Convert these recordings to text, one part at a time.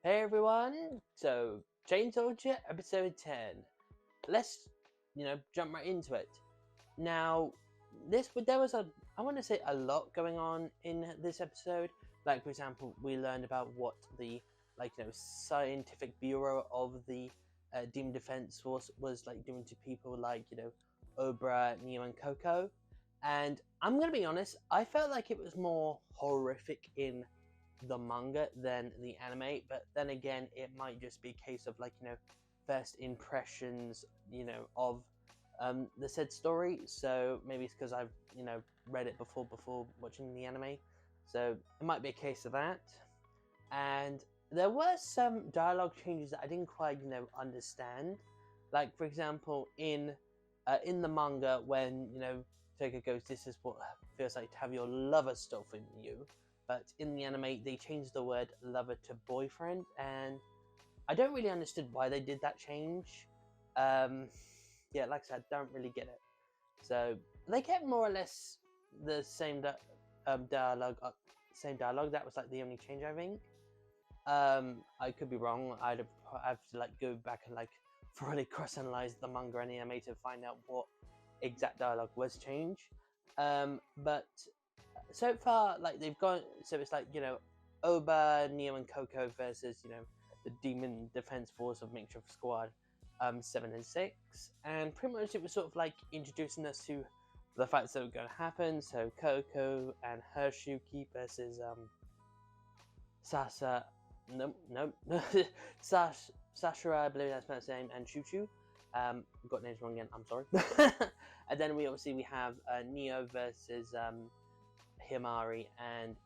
Hey everyone, so Chain Soldier episode 10. Let's, jump right into it. Now, there was I want to say a lot going on in this episode. Like, for example, we learned about what the, scientific bureau of the Demon Defense Force was, doing to people like, Obra, Neo, and Coco. And I'm gonna be honest, I felt like it was more horrific in the manga than the anime, but then again it might just be a case of first impressions of the said story. So maybe it's because I've read it before watching the anime, so it might be a case of that. And there were some dialogue changes that I didn't quite understand, like for example in the manga when Toga goes, this is what it feels like to have your lover stolen from you. But in the anime, they changed the word lover to boyfriend, and I don't really understand why they did that change. Yeah, like I said, don't really get it. So they kept more or less the same dialogue. That was like the only change, I think. I could be wrong. I'd have to go back and thoroughly cross-analyze the manga and the anime to find out what exact dialogue was changed. But so far, they've gone. So it's Oba, Neo, and Coco versus the Demon Defense Force of Makeshift Squad, 7 and 6, and pretty much it was sort of introducing us to the fights that were going to happen. So Coco and Hershuki versus Sasa. No, Sashura, I believe that's my name, and Choo Choo. Got names wrong again. I'm sorry. And then we have Neo versus Himari and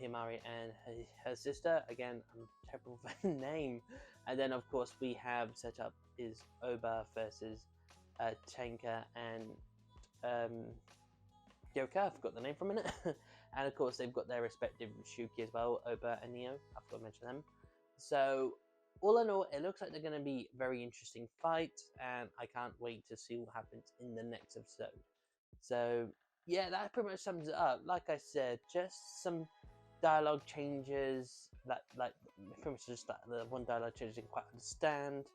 her sister. Again, I'm terrible for the name. And then of course we have set up is Oba versus Tenka and Yoka. I forgot the name for a minute. And of course they've got their respective Shuki as well, Oba and Neo. I forgot to mention them. So all in all, it looks like they're going to be very interesting fights, and I can't wait to see what happens in the next episode. So yeah, that pretty much sums it up. Like I said, just some dialogue changes, like pretty much just the one dialogue change I didn't quite understand,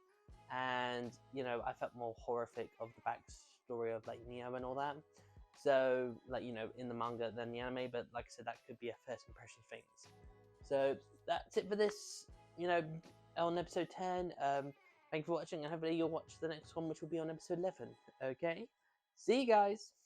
and I felt more horrific of the backstory of Neo and all that. So in the manga than the anime, but like I said, that could be a first impression things. So that's it for this, on episode 10. Thank you for watching, and hopefully you'll watch the next one, which will be on episode 11. Okay, see you guys.